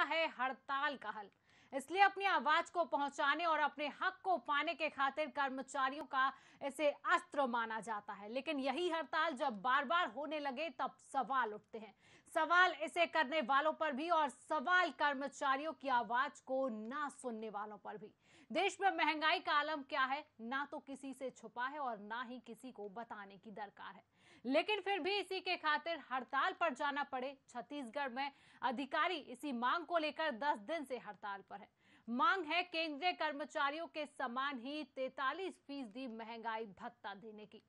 है हड़ताल का हल। इसलिए अपनी आवाज को पहुंचाने और अपने हक को पाने के खातिर कर्मचारियों का इसे अस्त्र माना जाता है। लेकिन यही हड़ताल जब बार बार होने लगे तब सवाल उठते हैं, सवाल इसे करने वालों पर भी और सवाल कर्मचारियों की आवाज को ना सुनने वालों पर भी। देश में महंगाई का आलम क्या है, ना तो किसी से छुपा है और ना ही किसी को बताने की दरकार है। लेकिन फिर भी इसी के खातिर हड़ताल पर जाना पड़े। छत्तीसगढ़ में अधिकारी इसी मांग को लेकर 10 दिन से हड़ताल पर है। मांग है केंद्रीय कर्मचारियों के समान ही 43% महंगाई भत्ता देने की।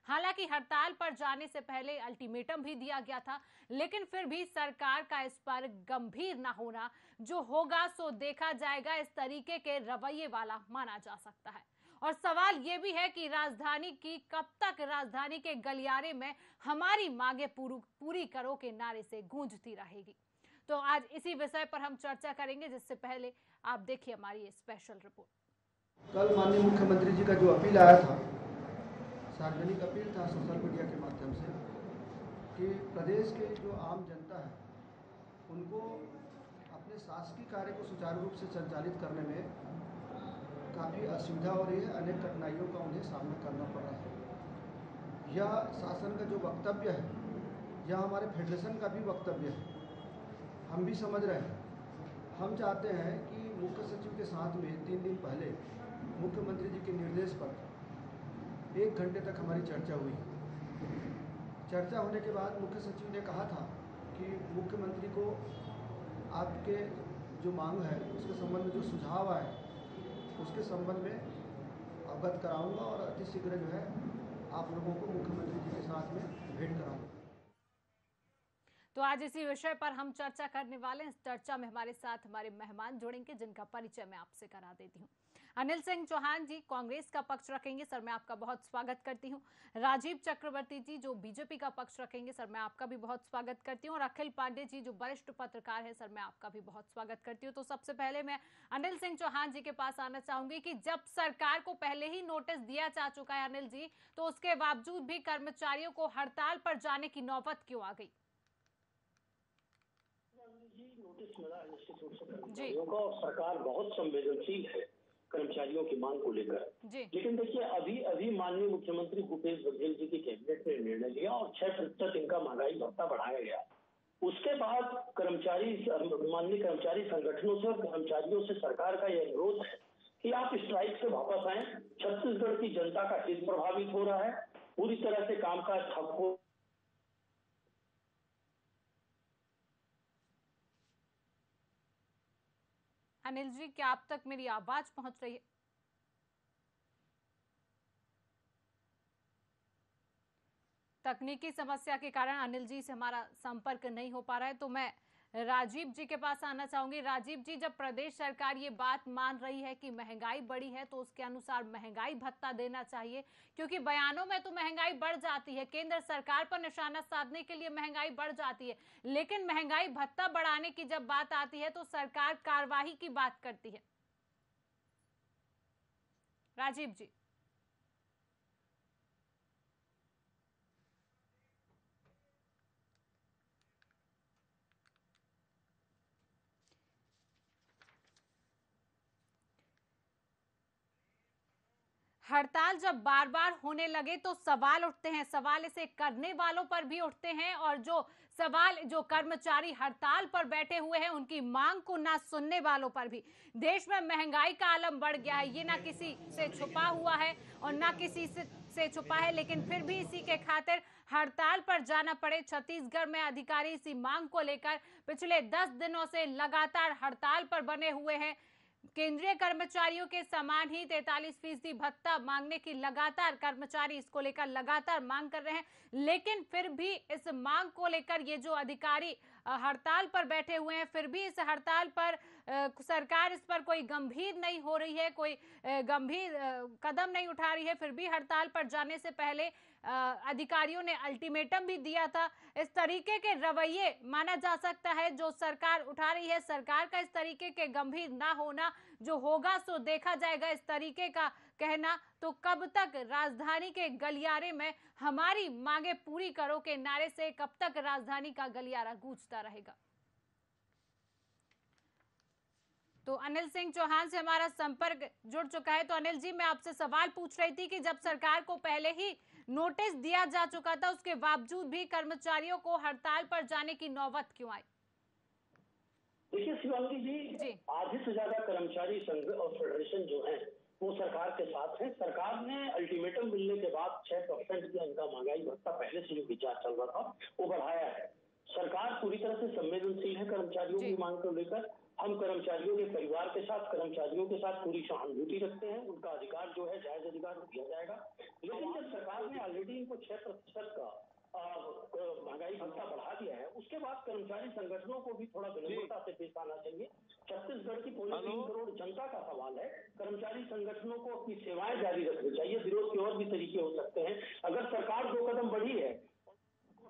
हालांकि हड़ताल पर जाने से पहले अल्टीमेटम भी दिया गया था, लेकिन फिर भी सरकार का इस पर गंभीर न होना, जो होगा सो देखा जाएगा, इस तरीके के रवैये वाला माना जा सकता है। और सवाल यह भी है कि राजधानी की कब तक राजधानी के गलियारे में हमारी मांगे पूरी करो के नारे से गूंजती रहेगी। तो आज इसी विषय पर हम चर्चा करेंगे, जिससे पहले आप देखिए हमारी ये स्पेशल रिपोर्ट। कल माननीय मुख्यमंत्री जी का जो अपील आया था, सार्वजनिक अपील था सोशल मीडिया के माध्यम से, कि प्रदेश के जो आम जनता है उनको अपने शासकीय कार्य को सुचारू रूप से संचालित करने में काफ़ी असुविधा हो रही है। अनेक कठिनाइयों का उन्हें सामना करना पड़ रहा है। यह शासन का जो वक्तव्य है, यह हमारे फेडरेशन का भी वक्तव्य है। हम भी समझ रहे हैं। हम चाहते हैं कि मुख्य सचिव के साथ में 3 दिन पहले मुख्यमंत्री जी के निर्देश पर 1 घंटे तक हमारी चर्चा हुई। चर्चा होने के बाद मुख्य सचिव ने कहा था कि मुख्यमंत्री को आपके जो मांग है उसके संबंध में जो सुझाव आए उसके संबंध में अवगत कराऊंगा और अतिशीघ्र जो है आप लोगों को मुख्यमंत्री जी के साथ में भेंट कराऊंगा। तो आज इसी विषय पर हम चर्चा करने वाले हैं। इस चर्चा में हमारे साथ हमारे मेहमान जुड़ेंगे, जिनका परिचय मैं आपसे करा देती हूँ। अनिल सिंह चौहान जी कांग्रेस का पक्ष रखेंगे, सर मैं आपका बहुत स्वागत करती हूँ। राजीव चक्रवर्ती जी जो बीजेपी का पक्ष रखेंगे, सर मैं आपका भी बहुत स्वागत करती हूँ। और अखिल पांडे जी जो वरिष्ठ पत्रकार है, सर मैं आपका भी बहुत स्वागत करती हूँ। तो सबसे पहले मैं अनिल सिंह चौहान जी के पास आना चाहूंगी कि जब सरकार को पहले ही नोटिस दिया जा चुका है अनिल जी, तो उसके बावजूद भी कर्मचारियों को हड़ताल पर जाने की नौबत क्यों आ गई? नोटिस मिला है निश्चित रूप से कर्मचारियों का, और सरकार बहुत संवेदनशील है कर्मचारियों की मांग को लेकर। लेकिन देखिए अभी माननीय मुख्यमंत्री भूपेश बघेल जी की कैबिनेट ने निर्णय लिया और 6% इनका महंगाई भत्ता बढ़ाया गया। उसके बाद माननीय कर्मचारी संगठनों से और कर्मचारियों से सरकार का यह अनुरोध है कि आप स्ट्राइक से वापस आए। छत्तीसगढ़ की जनता का हित प्रभावित हो रहा है, पूरी तरह से कामकाज ठप हो। अनिल जी क्या आप तक मेरी आवाज पहुंच रही है? तकनीकी समस्या के कारण अनिल जी से हमारा संपर्क नहीं हो पा रहा है। तो मैं राजीव जी के पास आना चाहूंगी। राजीव जी, जब प्रदेश सरकार ये बात मान रही है कि महंगाई बढ़ी है तो उसके अनुसार महंगाई भत्ता देना चाहिए, क्योंकि बयानों में तो महंगाई बढ़ जाती है, केंद्र सरकार पर निशाना साधने के लिए महंगाई बढ़ जाती है, लेकिन महंगाई भत्ता बढ़ाने की जब बात आती है तो सरकार कार्रवाई की बात करती है। राजीव जी। हड़ताल जब बार बार होने लगे तो सवाल उठते हैं, सवाल इसे करने वालों पर भी उठते हैं, और जो कर्मचारी हड़ताल पर बैठे हुए हैं उनकी मांग को ना सुनने वालों पर भी। देश में महंगाई का आलम बढ़ गया है, ये ना किसी से छुपा हुआ है और ना किसी से छुपा है, लेकिन फिर भी इसी के खातिर हड़ताल पर जाना पड़े। छत्तीसगढ़ में अधिकारी इसी मांग को लेकर पिछले 10 दिनों से लगातार हड़ताल पर बने हुए हैं। केंद्रीय कर्मचारियों के समान ही 43% भत्ता मांगने की लगातार कर्मचारी इसको लेकर लगातार मांग कर रहे हैं, लेकिन फिर भी इस मांग को लेकर ये जो अधिकारी हड़ताल पर बैठे हुए हैं, फिर भी इस हड़ताल पर सरकार इस पर कोई गंभीर नहीं हो रही है, कोई गंभीर कदम नहीं उठा रही है। फिर भी हड़ताल पर जाने से पहले अधिकारियों ने अल्टीमेटम भी दिया था। इस तरीके के रवैये माना जा सकता है जो सरकार उठा रही है, सरकार का इस तरीके के गंभीर ना होना, जो होगा सो देखा जाएगा, इस तरीके का कहना, तो कब तक राजधानी के गलियारे में हमारी मांगे पूरी करो के नारे से कब तक राजधानी का गलियारा गूंजता रहेगा? तो अनिल सिंह चौहान से हमारा संपर्क जुड़ चुका है। तो अनिल जी, मैं आपसे सवाल पूछ रही थी कि जब सरकार को पहले ही नोटिस दिया जा चुका था, उसके बावजूद भी कर्मचारियों को हड़ताल पर जाने की नौबत क्यों आई? देखिए शिवांगी जी, आधे से ज्यादा कर्मचारी संघ और फेडरेशन जो है वो सरकार के साथ है। सरकार ने अल्टीमेटम मिलने के बाद 6% की इनका महंगाई भत्ता पहले से जो विचार चल रहा था वो बढ़ाया है। सरकार पूरी तरह से संवेदनशील है कर्मचारियों की मांग को लेकर। हम कर्मचारियों के परिवार के साथ, कर्मचारियों के साथ पूरी सहानुभूति रखते हैं। उनका अधिकार जो है, जायज अधिकार दिया जाएगा। लेकिन जब सरकार ने ऑलरेडी इनको 6% का महंगाई भत्ता बढ़ा दिया है, उसके बाद कर्मचारी संगठनों को भी थोड़ा विनम्रता से पेश आना चाहिए। छत्तीसगढ़ की 3.25 करोड़ जनता का सवाल है। कर्मचारी संगठनों को अपनी सेवाएं जारी रखनी चाहिए। विरोध के और भी तरीके हो सकते हैं। अगर सरकार 2 कदम बढ़ी है,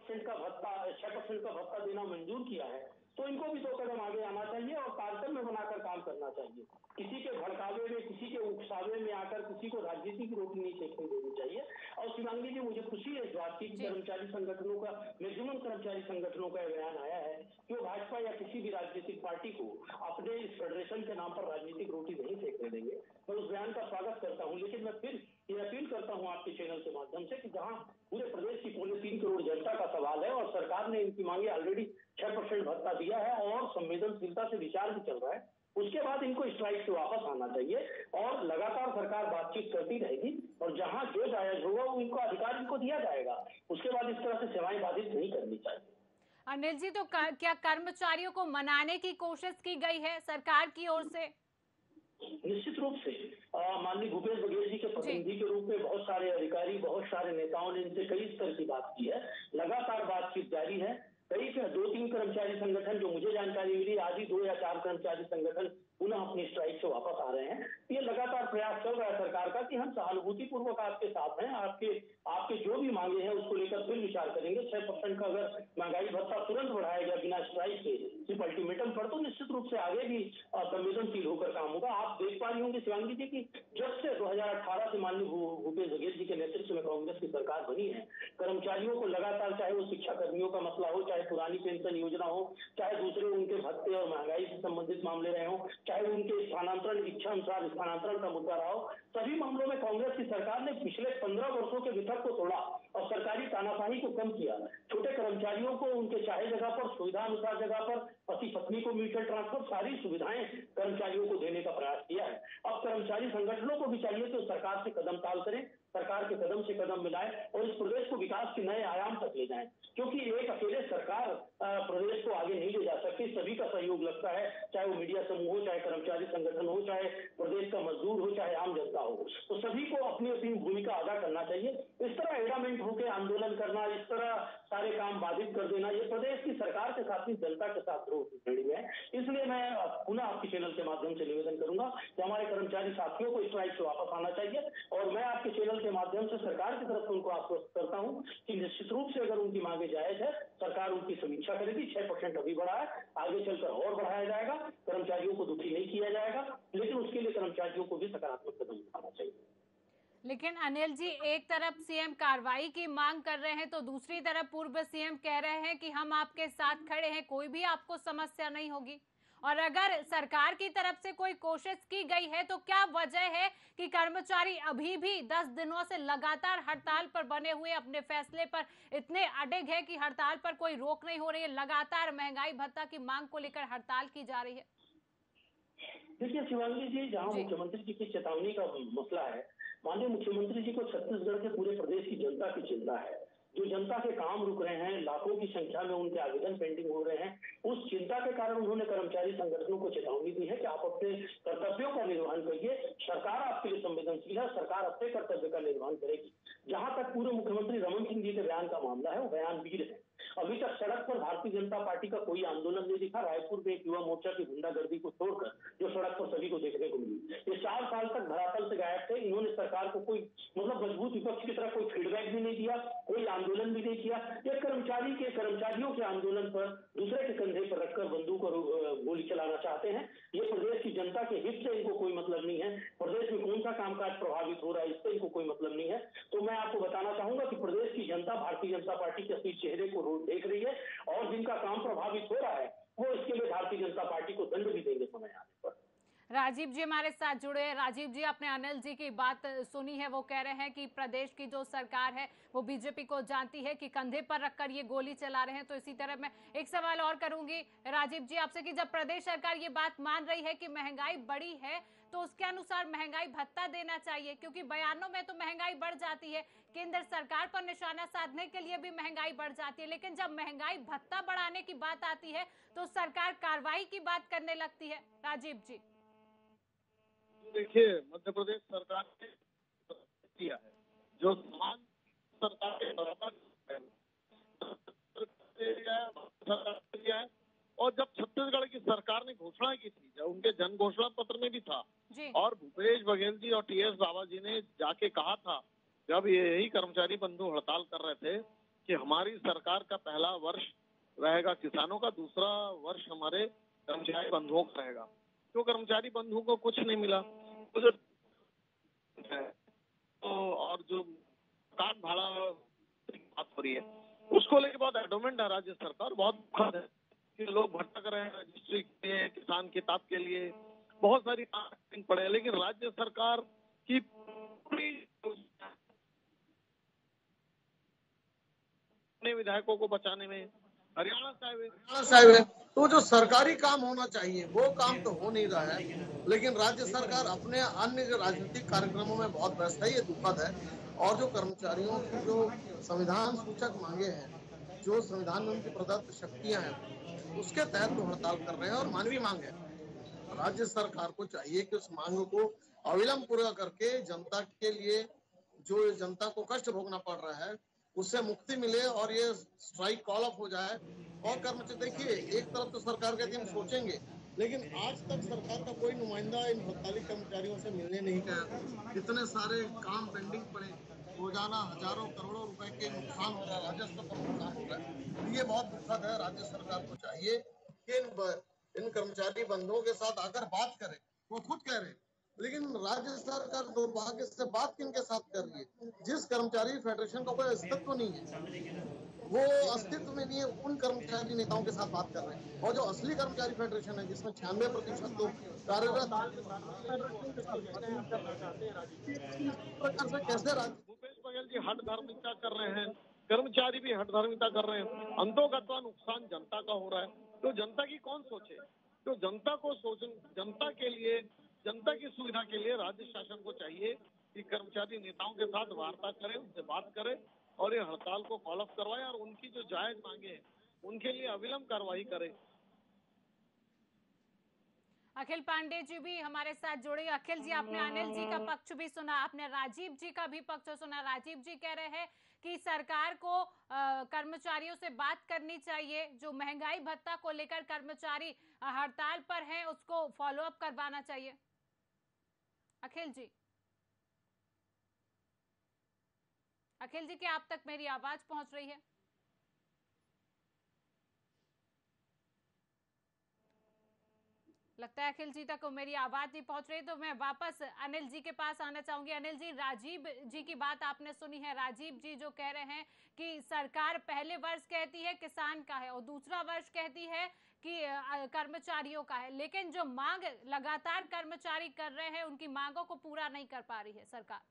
6% का भत्ता देना मंजूर किया है, तो इनको भी 2 कदम आगे आना चाहिए और तारतम्य बनाकर काम करना चाहिए। किसी के भड़कावे में, किसी के उकसावे में आकर किसी को राजनीति की रोटी नहीं सेकने देनी चाहिए। और शिवांगी जी, मुझे खुशी है इस बात की कर्मचारी संगठनों का, मैक्सिमम कर्मचारी संगठनों का बयान आया है कि वो भाजपा या किसी भी राजनीतिक पार्टी को अपने इस फेडरेशन के नाम पर राजनीतिक रोटी नहीं सेकने देंगे। मैं उस बयान का स्वागत करता हूँ। लेकिन मैं फिर ये अपील करता हूँ आपके चैनल के माध्यम से कि जहाँ पूरे प्रदेश की 3.25 करोड़ जनता का सवाल है और सरकार ने इनकी मांगे ऑलरेडी 6% भत्ता दिया है और संवेदनशीलता से विचार भी चल रहा है, उसके बाद इनको स्ट्राइक से वापस आना चाहिए और लगातार सरकार बातचीत करती रहेगी और जहां जो जायज होगा वो इनको अधिकार इनको दिया जाएगा। उसके बाद इस तरह से सेवाएं बाधित नहीं करनी चाहिए। अनिल जी, तो क्या कर्मचारियों को मनाने की कोशिश की गई है सरकार की ओर से? निश्चित रूप से माननीय भूपेश बघेल जी के प्रतिनिधि के रूप में बहुत सारे अधिकारी, बहुत सारे नेताओं ने इनसे कई स्तर की बात की है। लगातार बातचीत जारी है। कई 2-3 कर्मचारी संगठन, जो मुझे जानकारी मिली, आज ही 2 या 4 कर्मचारी संगठन पुनः अपनी स्ट्राइक से वापस आ रहे हैं। ये लगातार प्रयास चल रहा है सरकार का कि हम सहानुभूति पूर्वक आपके साथ हैं, आपके जो भी मांगे हैं उसको लेकर फिर विचार करेंगे। 6% का अगर महंगाई भत्ता तुरंत बढ़ाया गया बिना स्ट्राइक के, सिर्फ अल्टीमेटम पर, तो निश्चित रूप से आगे भी संवेदनशील होकर काम होगा। आप देख पा रही होंगे शिवांगी जी की जब से 2018 से माननीय भूपेश बघेल जी के नेतृत्व में कांग्रेस की सरकार बनी है, कर्मचारियों को लगातार, चाहे वो शिक्षा कर्मियों का मसला हो, चाहे पुरानी पेंशन योजना हो, चाहे दूसरे उनके भत्ते और महंगाई से संबंधित मामले रहे हो, चाहे उनके स्थानांतरण, इच्छा अनुसार स्थानांतरण का मुद्दा रहा हो, सभी मामलों में कांग्रेस की सरकार ने पिछले 15 वर्षों के वितर्क को तोड़ा और सरकारी तानाशाही को कम किया। छोटे कर्मचारियों को उनके चाहे जगह पर, सुविधा अनुसार जगह पर, पति पत्नी को म्यूचुअल ट्रांसफर, सारी सुविधाएं कर्मचारियों को देने का प्रयास किया है। अब कर्मचारी संगठनों को भी चाहिए कि सरकार से कदम ताल करें, सरकार के कदम से कदम मिलाएं और इस प्रदेश को विकास के नए आयाम तक ले जाएं, क्योंकि एक अकेले सरकार प्रदेश को आगे नहीं ले जा सकती। सभी का सहयोग लगता है, चाहे वो मीडिया समूह हो, चाहे कर्मचारी संगठन हो, चाहे प्रदेश का मजदूर हो, चाहे आम जनता हो, तो सभी को अपनी अपनी भूमिका अदा करना चाहिए। इस तरह एडामेंट होकर आंदोलन करना, इस तरह सारे काम बाधित कर देना, ये प्रदेश की सरकार के साथ ही जनता के साथ द्रोह की श्रेणी में है। इसलिए मैं पुनः आपके चैनल के माध्यम से निवेदन करूंगा कि हमारे कर्मचारी साथियों को स्ट्राइक से वापस आना चाहिए और मैं आपके चैनल के माध्यम से सरकार की तरफ से उनको आश्वस्त करता हूं कि निश्चित रूप से अगर उनकी मांगे जायज है, सरकार उनकी समीक्षा करेगी। 6% अभी बढ़ा है, आगे चलकर और बढ़ाया जाएगा। कर्मचारियों को दुखी नहीं किया जाएगा, लेकिन उसके लिए कर्मचारियों को भी सकारात्मक कदम उठाना चाहिए। लेकिन अनिल जी, एक तरफ सीएम कार्रवाई की मांग कर रहे हैं तो दूसरी तरफ पूर्व सीएम कह रहे हैं कि हम आपके साथ खड़े हैं, कोई भी आपको समस्या नहीं होगी। और अगर सरकार की तरफ से कोई कोशिश की गई है तो क्या वजह है कि कर्मचारी अभी भी 10 दिनों से लगातार हड़ताल पर बने हुए अपने फैसले पर इतने अडिग है कि हड़ताल पर कोई रोक नहीं हो रही है, लगातार महंगाई भत्ता की मांग को लेकर हड़ताल की जा रही है? देखिए शिवांगी जी, जहाँ मुख्यमंत्री जी की चेतावनी का मसला है, माननीय मुख्यमंत्री जी को छत्तीसगढ़ के पूरे प्रदेश की जनता की चिंता है। जो जनता के काम रुक रहे हैं, लाखों की संख्या में उनके आवेदन पेंडिंग हो रहे हैं, उस चिंता के कारण उन्होंने कर्मचारी संगठनों को चेतावनी दी है कि आप अपने कर्तव्यों का निर्वहन करिए। सरकार आपके लिए संवेदनशील है, सरकार अपने कर्तव्य का निर्वहन करेगी। जहां तक पूर्व मुख्यमंत्री रमन सिंह जी के बयान का मामला है, वो बयान वीर है। अभी तक सड़क पर भारतीय जनता पार्टी का कोई आंदोलन नहीं दिखा। रायपुर में एक युवा मोर्चा की गुंडागर्दी को छोड़कर जो सड़क पर सभी को देखने को मिली, ये 4 साल तक धरातल से गायब थे। इन्होंने सरकार को कोई मजबूत विपक्ष की तरह कोई फीडबैक भी नहीं दिया, कोई आंदोलन भी नहीं किया। ये कर्मचारियों के आंदोलन पर दूसरे के कंधे पर रखकर बंदूक और गोली चलाना चाहते हैं। ये प्रदेश की जनता के हित से इनको कोई मतलब नहीं है। प्रदेश में कौन सा कामकाज प्रभावित हो रहा है, इससे इनको कोई मतलब नहीं है। तो मैं आपको बताना चाहूंगा कि प्रदेश की जनता भारतीय जनता पार्टी के असली चेहरे को देख रही है और जिनका काम प्रभावित हो रहा है वो इसके लिए भारतीय जनता पार्टी को दंड भी देंगे समय आने पर। राजीव जी हमारे साथ जुड़े हैं। राजीव जी, आपने अनिल जी की बात सुनी है, वो कह रहे हैं कि प्रदेश की जो सरकार है वो बीजेपी को जानती है कि कंधे पर रखकर ये गोली चला रहे हैं। तो इसी तरह मैं एक सवाल और करूंगी राजीव जी आपसे कि जब प्रदेश सरकार ये बात मान रही है कि महंगाई बढ़ी है तो उसके अनुसार महंगाई भत्ता देना चाहिए, क्योंकि बयानों में तो महंगाई बढ़ जाती है, केंद्र सरकार पर निशाना साधने के लिए भी महंगाई बढ़ जाती है, लेकिन जब महंगाई भत्ता बढ़ाने की बात आती है तो सरकार कार्रवाई की बात करने लगती है। राजीव जी देखिए, मध्य प्रदेश सरकार ने किया है जो समान सरकार के बराबर किया है। और जब छत्तीसगढ़ की सरकार ने घोषणा की थी, जब उनके जन घोषणा पत्र में भी था, और भूपेश बघेल जी और टीएस बाबा जी ने जाके कहा था, जब यही कर्मचारी बंधु हड़ताल कर रहे थे कि हमारी सरकार का पहला वर्ष रहेगा किसानों का, दूसरा वर्ष हमारे कर्मचारी बंधुओं का रहेगा। तो कर्मचारी बंधुओं को कुछ नहीं मिला, तो और जो मकान भाड़ा बात हो रही है उसको लेकर बहुत एडोमेंट है राज्य सरकार। बहुत दुखद है कि लोग भटक रहे हैं रजिस्ट्री के लिए, किसान किताब के लिए, बहुत सारी पड़े हैं, लेकिन राज्य सरकार की पूरी विधायकों को बचाने में हरियाणा साहिब है। तो जो सरकारी काम होना चाहिए वो काम तो हो नहीं रहा है, लेकिन राज्य सरकार अपने अन्य जो राजनीतिक कार्यक्रमों में बहुत व्यस्त है, ये दुखद है। और जो कर्मचारियों की जो संविधान सूचक मांगे हैं, जो संविधान में उनकी प्रदत्त शक्तियां हैं, उसके तहत वो हड़ताल कर रहे हैं और मानवीय मांग है। राज्य सरकार को चाहिए कि उस मांग को अविलंब पूरा करके जनता के लिए, जो जनता को कष्ट भोगना पड़ रहा है, उससे मुक्ति मिले और ये स्ट्राइक कॉल ऑफ हो जाए। और कर्मचारी देखिए, एक तरफ तो सरकार कहती है हम सोचेंगे, लेकिन आज तक सरकार का कोई नुमाइंदा इन हड़ताली कर्मचारियों से मिलने नहीं गया। इतने सारे काम पेंडिंग पड़े, रोजाना हजारों करोड़ों रुपए के नुकसान हो रहा है, राजस्व का नुकसान हो रहा है। ये बहुत दुखद है। राज्य सरकार को चाहिए कि इन कर्मचारी बंधुओं के साथ आकर बात करे। वो खुद कह रहे हैं, लेकिन राज्य सरकार दुर्भाग्य से बात किनके साथ कर रही है? जिस कर्मचारी फेडरेशन का कोई अस्तित्व नहीं है, वो अस्तित्व में नहीं है, उन कर्मचारी नेताओं के साथ बात कर रहे हैं। और जो असली कर्मचारी फेडरेशन है, जिसमें 96% लोग कार्यरत, कैसे भूपेश बघेल जी हठ धार्मिकता कर रहे हैं, कर्मचारी भी हठ धार्मिकता कर रहे हैं, अंतोगत्वा नुकसान जनता का हो रहा है। तो जनता की कौन सोचे? तो जनता को जनता के लिए, जनता की सुविधा के लिए राज्य शासन को चाहिए कि कर्मचारी नेताओं के साथ वार्ता करें, उनसे बात करें और ये हड़ताल को कॉल ऑफ करवाएं और उनकी जो जायज मांगे हैं उनके लिए अविलंब कार्रवाई करें। अखिल पांडे जी भी हमारे साथ जुड़े। अखिल जी, आपने अनिल जी का पक्ष भी सुना, आपने राजीव जी का भी पक्ष सुना। राजीव जी कह रहे हैं कि सरकार को कर्मचारियों से बात करनी चाहिए, जो महंगाई भत्ता को लेकर कर्मचारी हड़ताल पर हैं उसको फॉलो अप करवाना चाहिए। अखिल जी, अखिल जी, क्या आप तक मेरी आवाज पहुंच रही है? लगता है अखिल जी तक मेरी आवाज नहीं पहुंच रही, तो मैं वापस अनिल जी के पास आना चाहूंगी। अनिल जी, राजीव जी की बात आपने सुनी है। राजीव जी जो कह रहे हैं कि सरकार पहले वर्ष कहती है किसान का है और दूसरा वर्ष कहती है कि कर्मचारियों का है, लेकिन जो मांग लगातार कर्मचारी कर रहे हैं उनकी मांगों को पूरा नहीं कर पा रही है सरकार।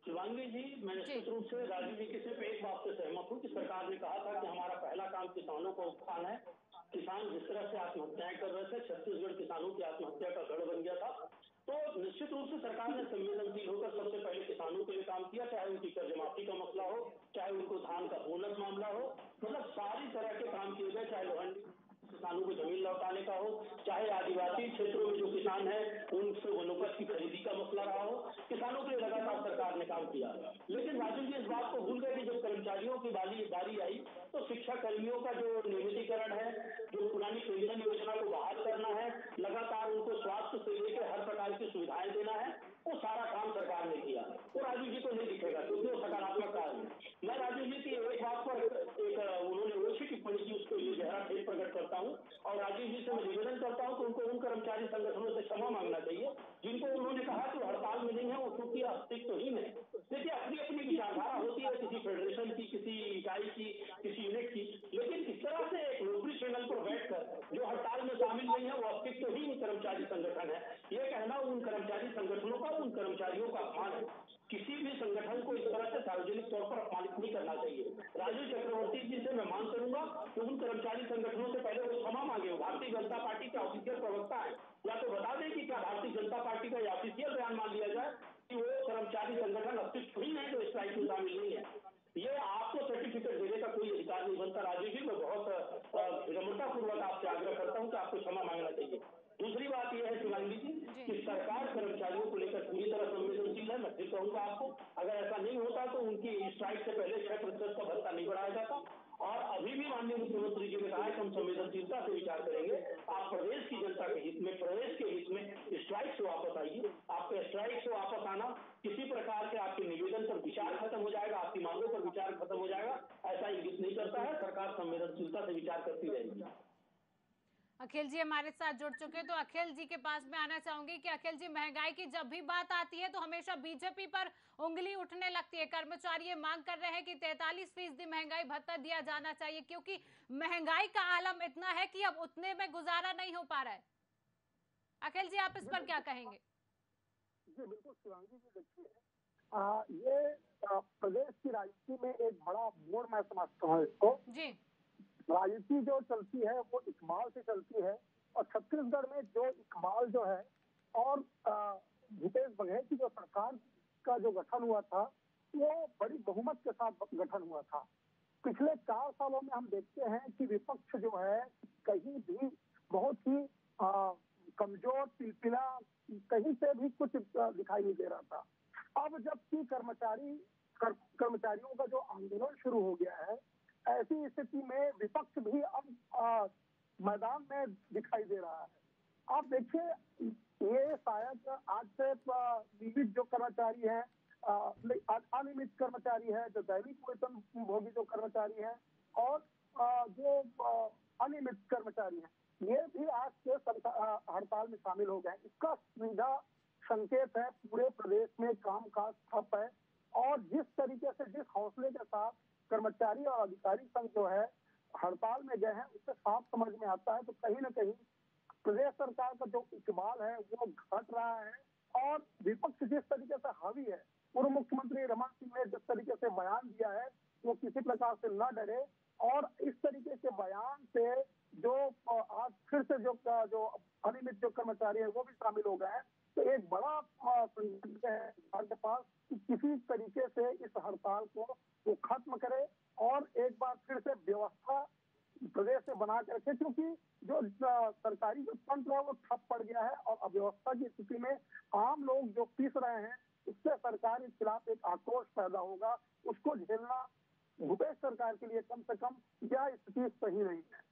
शिवांगी जी, मैं निश्चित रूप से राजीव जी की सिर्फ एक बात से सहमत हूँ कि सरकार ने कहा था कि हमारा पहला काम किसानों को उत्थान है। किसान जिस तरह से आत्महत्याएं कर रहे थे, छत्तीसगढ़ किसानों की आत्महत्या का गढ़ बन गया था, तो निश्चित रूप से सरकार ने संवेदनशील होकर सबसे पहले किसानों के लिए काम किया, चाहे उनकी कर्ज माफी का मसला हो, चाहे उनको धान का बोनस मामला हो, मतलब सारी तरह के काम किए गए, चाहे लोहंडी किसानों को जमीन लौटाने का हो, चाहे आदिवासी क्षेत्रों में जो किसान है उनसे वनोपज की खरीदी का मसला रहा हो, किसानों के लिए लगातार सरकार ने काम किया। लेकिन राजीव जी इस बात को भूल गए कि जब कर्मचारियों की बारी आई तो शिक्षा कर्मियों का जो नियमितीकरण है, जो पुरानी पेंशन योजना को बहाल करना है, लगातार उनको स्वास्थ्य से लेकर हर प्रकार की सुविधाएं देना है, वो सारा काम सरकार ने किया। वो राजीव जी को नहीं दिखेगा क्योंकि वो सकारात्मक कार्य है। मैं राजीव जी की एक बात पर एक उन्होंने ओछी टिप्पणी की, उसको ये गहरा खेद प्रकट करता हूँ और राजीव जी से मैं निवेदन करता हूं कि उनको उन कर्मचारी संगठनों से क्षमा मांगना चाहिए जिनको उन्होंने कहा कि हड़ताल में नहीं है, वो क्योंकि अस्तित्वहीन है। देखिए, अपनी अपनी विचारधारा होती है किसी फेडरेशन की, किसी इकाई की, किसी यूनिट की, लेकिन इस तरह से एक लोकप्रिय चैनल पर बैठकर जो हड़ताल में शामिल नहीं है वो अस्तित्वहीन कर्मचारी संगठन है, ये कहना उन कर्मचारी संगठनों का, उन कर्मचारियों का अपमान है। किसी भी संगठन को इस तरह से सार्वजनिक तौर पर अपमानित नहीं करना चाहिए। राजीव चक्रवर्ती जी से मैं मांग करूंगा कि उन कर्मचारी संगठनों से पहले वो क्षमा मांगे। भारतीय जनता पार्टी के ऑफिशियल प्रवक्ता है, या तो बता दें कि क्या भारतीय जनता पार्टी का ऑफिशियल बयान मान लिया जाए कि वो कर्मचारी संगठन अस्तित्वहीन है जो स्ट्राइक में शामिल नहीं है। ये आपको सर्टिफिकेट देने का कोई अधिकार नहीं बनता। राजीव जी, मैं बहुत विनम्रता पूर्वक आपसे आग्रह करता हूँ कि आपको क्षमा मांगना चाहिए। दूसरी बात यह है शिवांगी जी कि सरकार कर्मचारियों को लेकर पूरी तरह संवेदनशील है। मैं फिर कहूंगा आपको, अगर ऐसा नहीं होता तो उनकी स्ट्राइक से पहले 6% का भत्ता नहीं बढ़ाया जाता। और अभी भी माननीय मुख्यमंत्री जी ने कहा है कि हम संवेदनशीलता से विचार करेंगे। आप प्रदेश की जनता के हित में, प्रदेश के हित में स्ट्राइक से वापस आइए। आपके स्ट्राइक से वापस आना किसी प्रकार के आपके निवेदन पर विचार खत्म हो जाएगा, आपकी मांगों पर विचार खत्म हो जाएगा, ऐसा इंगित नहीं करता है। सरकार संवेदनशीलता से विचार करती रहेगी। अखिल जी हमारे साथ जुड़ चुके, तो अखिल जी के पास में आना चाहूंगी कि अखिल जी, महंगाई की जब भी बात आती है तो हमेशा बीजेपी पर उंगली उठने लगती है। कर्मचारी ये मांग कर रहे हैं कि 43% महंगाई भत्ता दिया जाना चाहिए, क्योंकि महंगाई का आलम इतना है कि अब उतने में गुजारा नहीं हो पा रहा है। अखिल जी, आप इस पर क्या कहेंगे? जी बिल्कुल शिवांगी जी, देखिए ये प्रदेश की राजनीति में एक बड़ा मोड़ मैं समझता हूँ इसको जी। राजनीति जो चलती है वो इकबाल से चलती है, और छत्तीसगढ़ में जो इकबाल जो है, और भूपेश बघेल की जो सरकार का जो गठन हुआ था वो बड़ी बहुमत के साथ गठन हुआ था। पिछले 4 सालों में हम देखते हैं कि विपक्ष जो है कहीं भी बहुत ही कमजोर, पिलपिला, कहीं से भी कुछ दिखाई नहीं दे रहा था। अब जबकि कर्मचारियों का जो आंदोलन शुरू हो गया है, ऐसी स्थिति में विपक्ष भी अब मैदान में दिखाई दे रहा है। आप देखिए, ये शायद आज से नियमित जो कर्मचारी है, अनियमित कर्मचारी है, जो दैनिक वेतन भोगी जो कर्मचारी है, और जो अनियमित कर्मचारी है, ये भी आज से हड़ताल में शामिल हो गए। इसका सीधा संकेत है पूरे प्रदेश में कामकाज ठप है, और जिस तरीके से, जिस हौसले के साथ कर्मचारी और अधिकारी संघ जो है हड़ताल में गए हैं, उससे साफ समझ में आता है तो कहीं न कहीं प्रदेश सरकार का जो इकबाल है वो घट रहा है। और विपक्ष जिस तरीके से हावी है, पूर्व मुख्यमंत्री रमन सिंह ने जिस तरीके से बयान दिया है वो किसी प्रकार से न डरे, और इस तरीके के बयान से जो आज फिर से जो अनियमित जो कर्मचारी है वो भी शामिल हो गए हैं, तो एक बड़ा संकट है सरकार के पास कि किसी तरीके से इस हड़ताल को वो खत्म करे और एक बार फिर से व्यवस्था प्रदेश से बना के रखे, क्योंकि जो सरकारी जो तंत्र है वो ठप पड़ गया है, और अव्यवस्था की स्थिति में आम लोग जो पीस रहे हैं, उससे सरकार के खिलाफ एक आक्रोश पैदा होगा। उसको झेलना भूपेश सरकार के लिए कम से कम यह स्थिति सही नहीं है।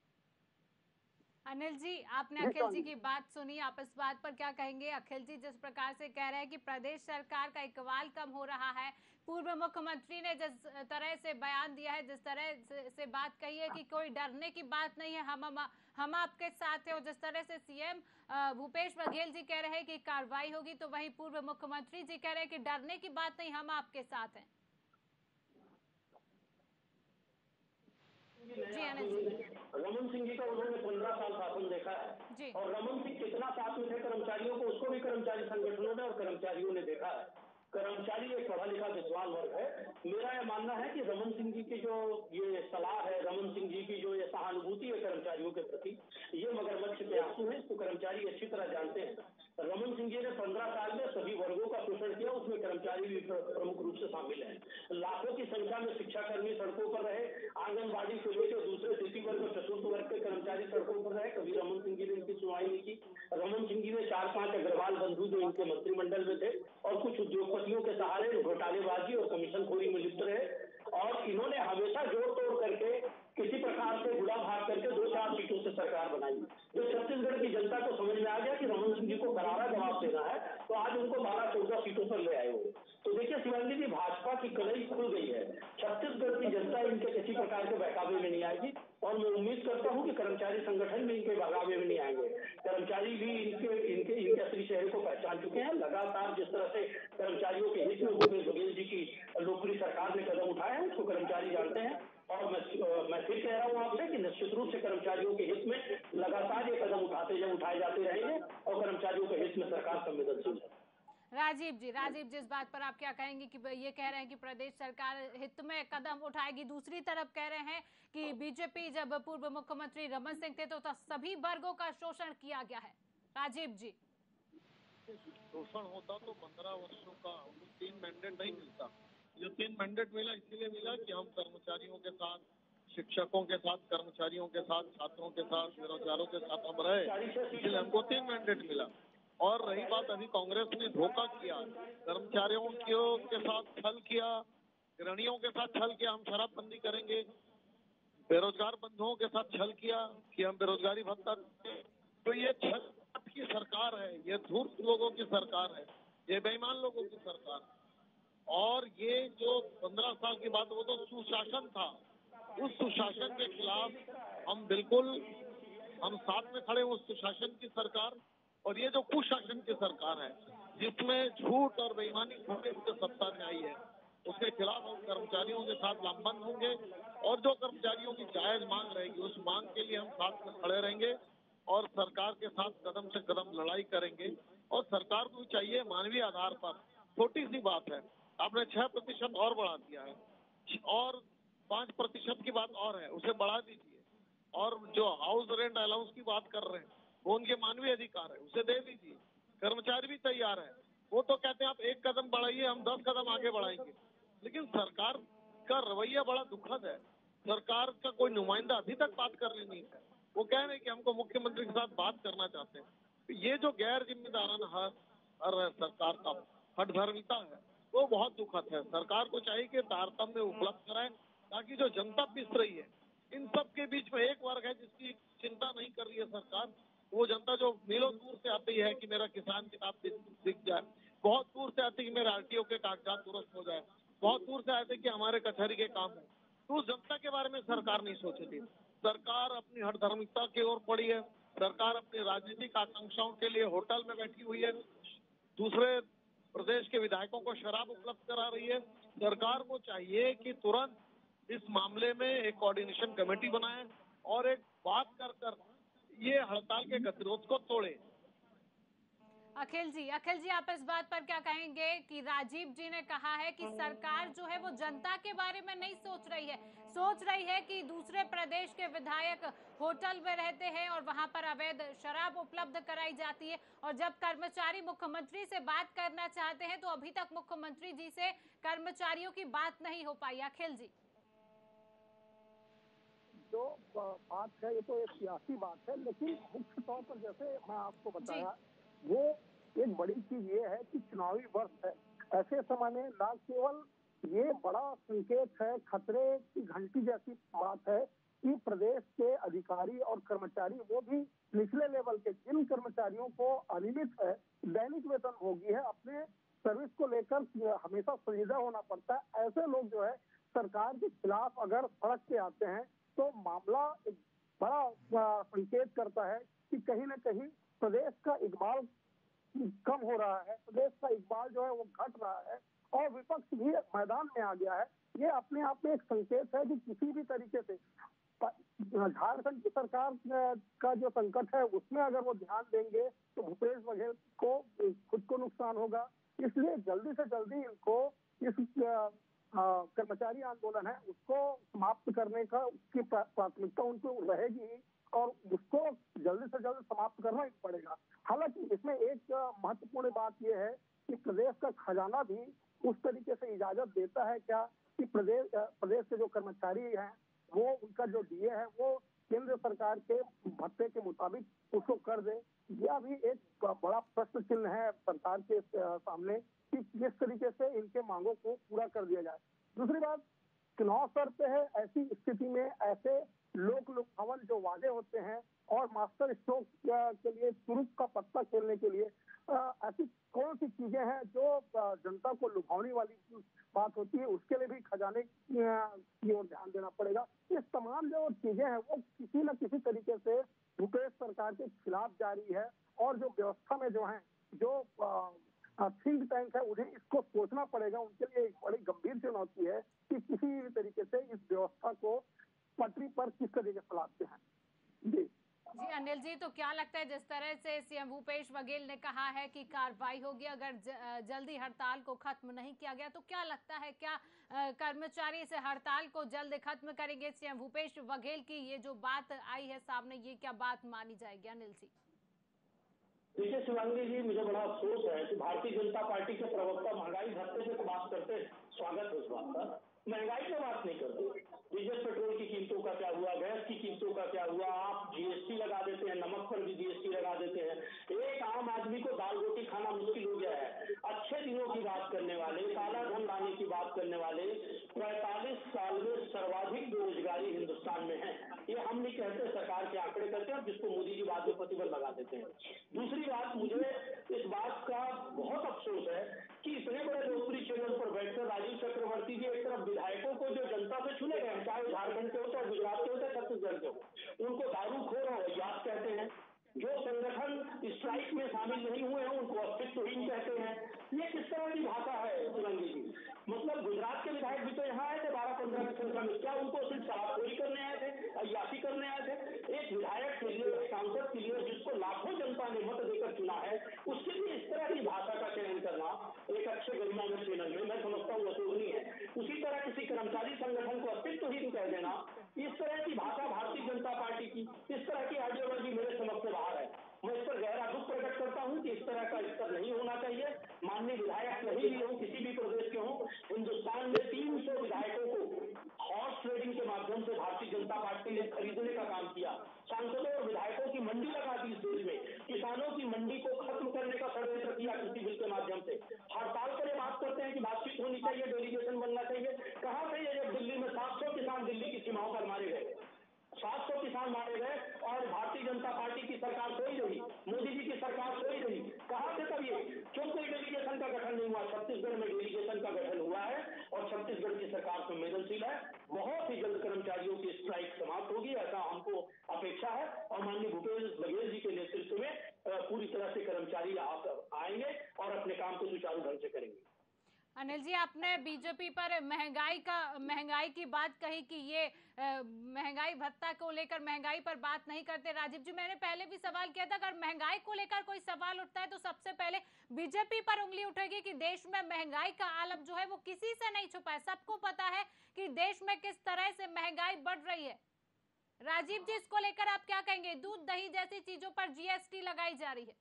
अनिल जी, आपने अखिल जी की बात सुनी, आप इस बात पर क्या कहेंगे? अखिल जी जिस प्रकार से कह रहे हैं कि प्रदेश सरकार का इकबाल कम हो रहा है, पूर्व मुख्यमंत्री ने जिस तरह से बयान दिया है, जिस तरह से बात कही है कि कोई डरने की बात नहीं है, हम आपके साथ हैं, और जिस तरह से सीएम भूपेश बघेल जी कह रहे हैं कि कार्रवाई होगी, तो वहीं पूर्व मुख्यमंत्री जी कह रहे हैं कि डरने की बात नहीं, हम आपके साथ हैं। जी आनंद जी, रमन सिंह जी का उन्होंने 15 साल शासन देखा है, और रमन सिंह कितना साथ में थे कर्मचारियों को, उसको भी कर्मचारी संगठनों ने और कर्मचारियों ने देखा है। कर्मचारी एक पढ़ा लिखा विद्वान वर्ग है। मेरा यह मानना है कि रमन सिंह जी की जो ये सलाह है, रमन सिंह जी की जो ये सहानुभूति है कर्मचारियों के प्रति, ये मगरमच्छ के आंसू है, इसको कर्मचारी अच्छी तरह जानते हैं। रमन सिंह जी ने 15 साल में सभी वर्गों का शोषण किया, उसमें कर्मचारी भी प्रमुख रूप से शामिल है। लाखों की संख्या में शिक्षाकर्मी सड़कों पर रहे, आंगनबाड़ी से लेकर दूसरे तृतीय वर्ग और चतुर्थ वर्ग के कर्मचारी सड़कों पर रहे, कभी रमन सिंह जी ने इनकी सुनवाई नहीं की। रमन सिंह जी ने 4-5 अग्रवाल बंधु जो इनके मंत्रिमंडल में थे, और कुछ उद्योगपतियों के सहारे घोटालेबाजी और कमीशनखोरी में लिप्त रहे, और इन्होंने हमेशा जोड़ तोड़ करके किसी प्रकार से गुड़ा भाग करके 2-4 सीटों से सरकार बनाई। जो छत्तीसगढ़ की जनता को समझ में आ गया कि रमन सिंह जी को करारा जवाब देना है, तो आज उनको 12-14 सीटों पर ले आए हो। तो देखिए शिवांगी जी, भाजपा की कलई खुल गई है। छत्तीसगढ़ की जनता इनके किसी प्रकार के बहकावे में नहीं आएगी, और मैं उम्मीद करता हूं कि कर्मचारी संगठन भी इनके कर्मचारी भी इनके असली चेहरे को पहचान चुके हैं। लगातार जिस तरह से कर्मचारियों के हित में भूपेश बघेल जी की लोकप्रिय सरकार ने कदम उठाया है, उसको कर्मचारी जानते हैं। और मैं फिर कह रहा हूँ आपसे कि निश्चित रूप से कर्मचारियों के हित में लगातार ये कदम उठाए जाते रहेंगे और कर्मचारियों के हित में सरकार संवेदनशील है। राजीव जी, इस बात पर आप क्या कहेंगे कि ये कह रहे हैं कि प्रदेश सरकार हित में कदम उठाएगी, दूसरी तरफ कह रहे हैं कि बीजेपी जब पूर्व मुख्यमंत्री रमन सिंह थे तो सभी वर्गों का शोषण किया गया है। राजीव जी, शोषण होता तो 15 वर्षों का 3 मैंडेट नहीं मिलता। जो 3 मैंडेट मिला इसीलिए मिला कि हम कर्मचारियों के साथ, शिक्षकों के साथ, कर्मचारियों के साथ, छात्रों के साथ, बेरोजगारों के साथ हम रहे, इसलिए हमको 3 मैंडेट मिला। और रही बात, अभी कांग्रेस ने धोखा किया, कर्मचारियों के साथ छल किया, गृहिणियों के साथ छल किया, हम शराबबंदी करेंगे, बेरोजगार बंधुओं के साथ छल किया कि हम बेरोजगारी भत्ता। तो ये छल की सरकार है, ये धूर्त लोगों की सरकार है, ये बेईमान लोगों की सरकार है। और ये जो 15 साल की बात, वो तो सुशासन था, उस सुशासन के खिलाफ हम साथ में खड़े उस सुशासन की सरकार। और ये जो कुशासन की सरकार है जिसमें झूठ और बेईमानी से सत्ता में आई है, उसके खिलाफ हम कर्मचारियों के साथ लामबंद होंगे। और जो कर्मचारियों की जायज मांग रहेगी उस मांग के लिए हम साथ में खड़े रहेंगे और सरकार के साथ कदम से कदम लड़ाई करेंगे। और सरकार को चाहिए मानवीय आधार पर, छोटी सी बात है, आपने 6% और बढ़ा दिया है और 5% की बात और है, उसे बढ़ा दीजिए। और जो हाउस रेंट अलाउंस की बात कर रहे हैं वो उनके मानवीय अधिकार है, उसे दे दीजिए। कर्मचारी भी तैयार है, वो तो कहते हैं आप 1 कदम बढ़ाइए, हम 10 कदम आगे बढ़ाएंगे। लेकिन सरकार का रवैया बड़ा दुखद है। सरकार का कोई नुमाइंदा अभी तक बात करने नहीं है। वो कह रहे हैं कि हमको मुख्यमंत्री के साथ बात करना चाहते हैं। तो ये जो गैर जिम्मेदाराना हर सरकार का हठधर्मिता है वो बहुत दुखद है। सरकार को चाहिए कि तारतम्य उपलब्ध कराएं ताकि जो जनता पिस रही है, इन सब के बीच में एक वर्ग है जिसकी चिंता नहीं कर रही है सरकार। वो जनता जो मीलों दूर से आती है कि मेरा किसान किताब दिख जाए, बहुत दूर से आती है कि मेरे आरटीओ के कागजात दुरुस्त हो जाए, बहुत दूर से आते कि हमारे कचहरी के काम हो। तो उस जनता के बारे में सरकार नहीं सोची थी। सरकार अपनी हठधर्मिता की ओर पड़ी है। सरकार अपनी राजनीतिक आकांक्षाओं के लिए होटल में बैठी हुई है, दूसरे प्रदेश के विधायकों को शराब उपलब्ध करा रही है। सरकार को चाहिए कि तुरंत इस मामले में एक कोऑर्डिनेशन कमेटी बनाए और एक बात कर ये हड़ताल के गतिरोध को तोड़े। अखिल जी, आप इस बात पर क्या कहेंगे कि राजीव जी ने कहा है कि सरकार जो है वो जनता के बारे में नहीं सोच रही है कि दूसरे प्रदेश के विधायक होटल में रहते हैं और वहां पर अवैध शराब उपलब्ध कराई जाती है, और जब कर्मचारी मुख्यमंत्री से बात करना चाहते हैं तो अभी तक मुख्यमंत्री जी से कर्मचारियों की बात नहीं हो पाई। अखिल जी, जो बात है ये तो एक सियासी बात है, लेकिन मुख्य तौर पर जैसे मैं आपको बताया, वो एक बड़ी चीज ये है कि चुनावी वर्ष है। ऐसे समय में न केवल ये बड़ा संकेत है, खतरे की घंटी जैसी बात है कि प्रदेश के अधिकारी और कर्मचारी, वो भी निचले लेवल के, जिन कर्मचारियों को अनियमित है दैनिक वेतन भोगी है, अपने सर्विस को लेकर हमेशा संजीदा होना पड़ता है, ऐसे लोग जो है सरकार के खिलाफ अगर सड़क पे आते हैं तो मामला एक बड़ा संकेत करता है कि कहीं न कहीं प्रदेश का इकबाल कम हो रहा है, प्रदेश का इकबाल जो है वो घट रहा है और विपक्ष भी मैदान में आ गया है। ये अपने आप में एक संकेत है कि किसी भी तरीके से झारखंड की सरकार का जो संकट है उसमें अगर वो ध्यान देंगे तो भूपेश बघेल को खुद को नुकसान होगा। इसलिए जल्दी से जल्दी इनको इस कर्मचारी आंदोलन है उसको समाप्त करने का उसकी प्राथमिकता उनको रहेगी और उसको जल्दी से जल्द समाप्त करना ही पड़ेगा। हालांकि इसमें एक महत्वपूर्ण बात यह है कि प्रदेश का खजाना भी उस तरीके से इजाजत देता है क्या कि प्रदेश के जो कर्मचारी हैं वो उनका जो डीए है वो केंद्र सरकार के भत्ते के मुताबिक उसको कर दे। यह भी एक बड़ा प्रश्न चिन्ह है सरकार के सामने कि किस तरीके से इनके मांगों को पूरा कर दिया जाए। दूसरी बात, चुनाव सर पे है, ऐसी स्थिति में ऐसे लोक भवन जो वादे होते हैं और मास्टर स्ट्रोक के लिए तुरुप का पत्ता खेलने के लिए ऐसी कौन सी चीजें हैं जो जनता को लुभाने वाली बात होती है, उसके लिए भी खजाने की ओर ध्यान देना पड़ेगा। ये तमाम जो चीजें हैं वो किसी न किसी तरीके से भूपेश सरकार के खिलाफ जारी है और जो व्यवस्था में जो है जो थिंक टैंक है उन्हें इसको सोचना पड़ेगा। उनके लिए एक बड़ी गंभीर चुनौती है कि किसी भी तरीके से इस व्यवस्था को पटरी पर किस तरीके से लाते हैं। जी अनिल जी, तो क्या लगता है जिस तरह से सीएम भूपेश बघेल ने कहा है कि कार्रवाई होगी अगर जल्दी हड़ताल को खत्म नहीं किया गया, तो क्या लगता है क्या कर्मचारी इस हड़ताल को जल्द खत्म करेंगे? सीएम भूपेश बघेल की ये जो बात आई है सामने, ये क्या बात मानी जाएगी? अनिल जी देखिए शिवांगी जी, मुझे बड़ा अफसोस है कि भारतीय जनता पार्टी के प्रवक्ता महंगाई भत्ते से बात करते हैं, स्वागत है उस बात का, महंगाई की बात नहीं करते। डीजल पेट्रोल की कीमतों का क्या हुआ, गैस की कीमतों का क्या हुआ, आप जीएसटी लगा देते हैं, नमक पर भी जीएसटी लगा देते हैं। एक आम आदमी को दाल रोटी खाना मुश्किल हो गया है। अच्छे दिनों की बात करने वाले, काला धन लाने की बात करने वाले, 45 साल में सर्वाधिक बेरोजगारी हिंदुस्तान में है। ये हम नहीं कहते, सरकार के आंकड़े करते हैं, जिसको मोदी जी बाद में प्रतिबंध लगा देते हैं। दूसरी बात, मुझे इस बात का बहुत अफसोस है कि इतने बड़े लोकप्रिय चैनल पर बैठकर राजीव चक्रवर्ती जी एक तरफ विधायकों को जो जनता से चुने गए, चाहे झारखंड के हो, चाहे गुजरात के हो, चाहे छत्तीसगढ़ के हो, उनको दारूखोर और अज्ञात कहते हैं। जो संगठन स्ट्राइक में शामिल नहीं हुए हैं उनको अस्तित्वहीन कहते हैं। ये किस तरह की भाषा है शिवांगी जी? मतलब गुजरात के विधायक भी तो यहाँ आए थे 12-15 की संख्या में, क्या उनको सिर्फ शराबखोरी करने आए थे, अय्याशी करने आए थे? एक विधायक के लिए, एक सांसद के लिए जिसको लाखों जनता ने मत देकर चुना है, उसके लिए इस तरह की भाषा का चयन करना एक अच्छे गरिमामय चैनल में, मैं समझता हूँ अशोभनीय है। उसी तरह किसी कर्मचारी संगठन को अस्तित्वहीन कह देना, इस तरह की भाषा भारतीय जनता पार्टी की, इस तरह की आइडियोलॉजी मेरे समझ से बाहर है। मैं इस पर गहरा दुख प्रकट करता हूं कि इस तरह का स्तर नहीं होना चाहिए। माननीय विधायक कहीं भी हो, किसी भी प्रदेश के हों, हिंदुस्तान में 300 विधायकों को हॉर्स ट्रेडिंग के माध्यम से भारतीय जनता पार्टी ने खरीदने का काम किया। सांसदों और विधायकों की मंडी लगा दी इस देश में, किसानों की मंडी को खत्म करने का षड्यंत्र किया किसी बिल के माध्यम से। हड़ताल पर बात करते हैं कि बातचीत होनी चाहिए, डेलीगेशन बनना चाहिए। कहां से ये, जब दिल्ली में 700 किसान दिल्ली की सीमाओं पर मारे गए, 700 किसान मारे गए और भारतीय जनता पार्टी की सरकार सोई रही, मोदी जी की सरकार सोई रही। कहां से तब ये, क्यों कोई डेलीगेशन का गठन नहीं हुआ? छत्तीसगढ़ में डेलीगेशन का गठन हुआ है और छत्तीसगढ़ की सरकार संवेदनशील है। बहुत ही जल्द कर्मचारियों की स्ट्राइक समाप्त होगी, ऐसा हमको अपेक्षा है और माननीय भूपेश बघेल जी के नेतृत्व में पूरी तरह से कर्मचारी आएंगे और अपने काम को सुचारू ढंग से करेंगे। अनिल जी, आपने बीजेपी पर महंगाई की बात कही कि ये महंगाई भत्ता को लेकर महंगाई पर बात नहीं करते। राजीव जी, मैंने पहले भी सवाल किया था, अगर महंगाई को लेकर कोई सवाल उठता है तो सबसे पहले बीजेपी पर उंगली उठेगी कि देश में महंगाई का आलम जो है वो किसी से नहीं छुपा है। सबको पता है कि देश में किस तरह से महंगाई बढ़ रही है। राजीव जी, इसको लेकर आप क्या कहेंगे? दूध दही जैसी चीजों पर जीएसटी लगाई जा रही है।